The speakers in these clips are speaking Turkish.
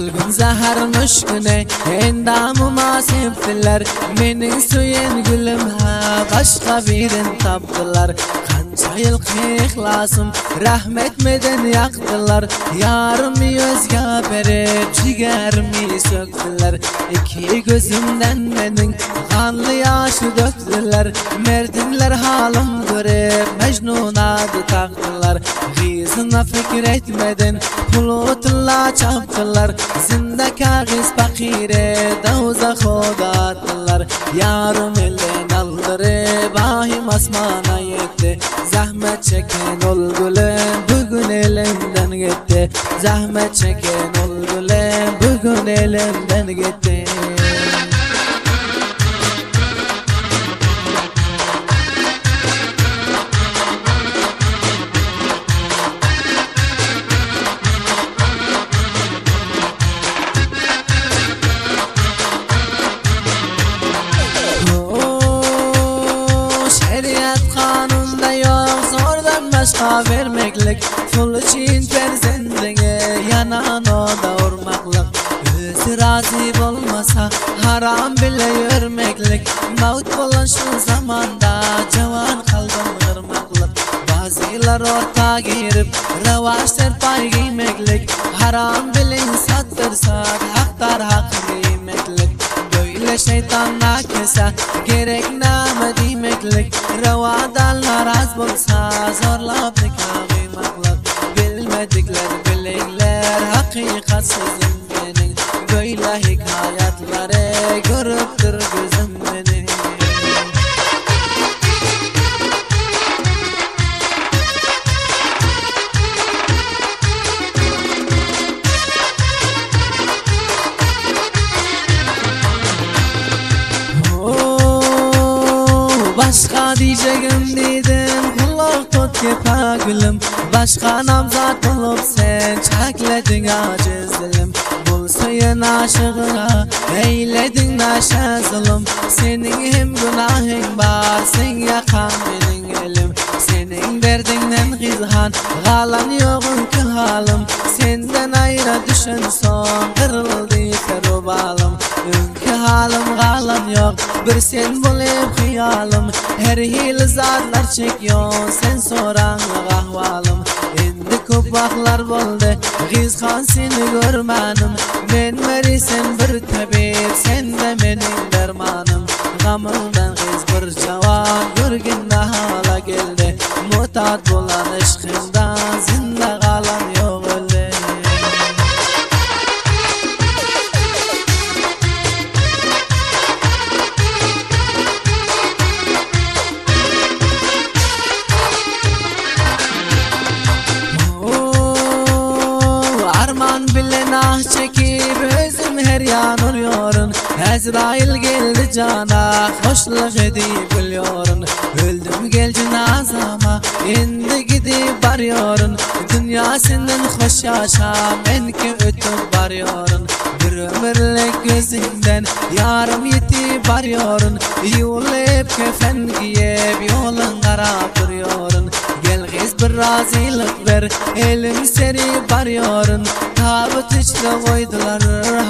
Solgun zahar müşküne endamıma septiler. Menin söyün gülüm ha başka birin taptılar. Kança yıl ihlasım rahmetmeden yaktılar. Yarımı özge verip ciğerimi söktüler. İki gözümden menin kanlı yaşı döktüler. Merdinler halım görüp Mecnun adı taktılar. Gizine fikir etmeden pulutunla çaptılar. Zinde kağız fakire davza koda attılar. Yarım elden aldırıp ahim asmana yetti. Zahmet çeken ol gülüm bugün elimden gitti. Zahmet çeken ol gülüm bugün elimden gitti. Başka vermeklik Ful için ferzendine yanan o da urmaklık. Özü razı olmasa haram bile yürmeklik. Mevt olan şu zamanda cavan kaldım ırmaklık. Bazılar orta girip revaç serpay giymeklik. Haram bilin sattırsa haktar hak giymeklik. Böyle şeytanla kese gerek name demeklik. Revadan naraz bulsa zorlap nikah kıymaklık. Bilmedikler bilekler hakikatsizim benim. Böyle hikayetleri görüptür gözüm benim. Başka diyeceğim dedim kulak tut kepa gülüm. Başka namzat olup sen çekledin aciz dilim. Bulsayın aşığına eyledin naşa zulüm. Senin hem günahın var sen yakan benim elim. Senin derdinden gizhan galan yoğun ki halim. Senden ayrı düşen son kırıldı kerubalım. Ünkü halim galan yok bir sen bulup hıyalım. Her hil zarlar çekiyor sen soran ahvalım. Endi köp vaklar boldu gizhan seni görmenim. Men meri sen bir tabip sen de benim dermanım. Gamımdan giz bir cavan görgün hala geldi. Mutat bulan aşkımdan zinde kalan yok öyle. Nah çekip özüm her yanırıyorun. Ezrail geldi cana hoşluk edip gülüyorun. Öldüm gel cenazama indi gidip varıyorun. Dünya senden hoş yaşam en ki ötüp varıyorun. Bir ömürlük gözünden yarım yitip varıyorun. Yollayıp kefen giyip yolun karap duruyorun. Gel giz bir razılık ver elim seni varıyorun. Tabut içine koydular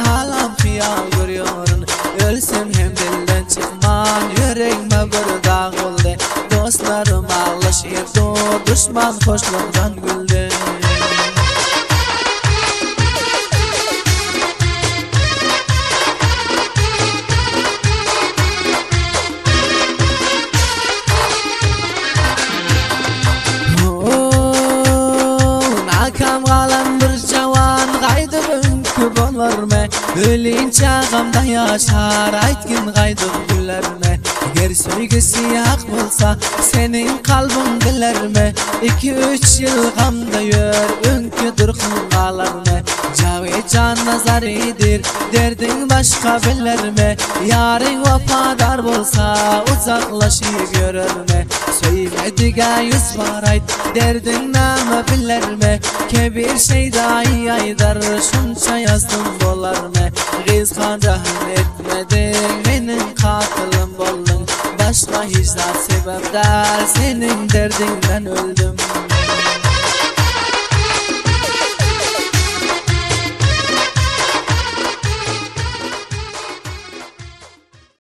halam fiyal görüyorun. Ölsem hem dilden çıkman yüreğime bir dağ oldu. Dostlarım ağlaşırdı düşman hoşluktan güldü. Nakam kalan bir cavan gaydı bünkü bolurme. Ölün çağımda yaşar aytgin gaydıp gülerme. Ger söygüsü hak bulsa senin kalbin bilerme. 2-3 yıl gamda yör ünkü durkun kalarme. Cavit can nazaridir derdin başka bilerme. Yarın vafadar bolsa uzaklaşıp görürme. Söylediğe yüz var ayt derdin nama bilerme. Kebir şey dahi aydar şunça yazdım bolarme. Gizhan rahim etmedin benim katilim boldun. Başka hiç sebepler senin derdinden öldüm.